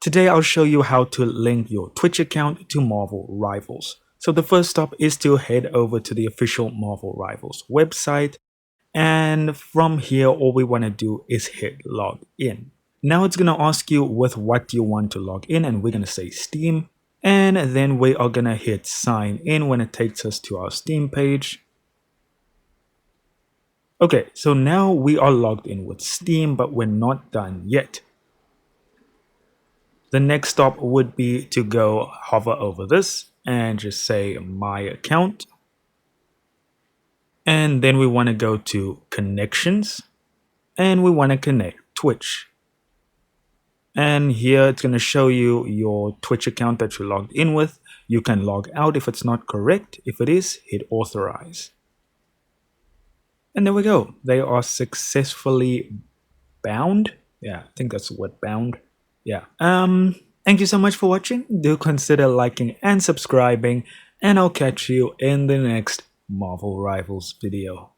Today I'll show you how to link your Twitch account to Marvel Rivals. So the first step is to head over to the official Marvel Rivals website, and from here all we want to do is hit log in. Now it's going to ask you with what you want to log in, and we're going to say Steam, and then we are going to hit sign in when it takes us to our Steam page. Okay, so now we are logged in with Steam, but we're not done yet. The next stop would be to go hover over this and just say my account. And then we want to go to connections and we want to connect Twitch. And here it's going to show you your Twitch account that you logged in with. You can log out if it's not correct. If it is, hit authorize. And there we go. They are successfully bound. Yeah, I think that's the word, bound. Yeah. Thank you so much for watching. Do consider liking and subscribing, and I'll catch you in the next Marvel Rivals video.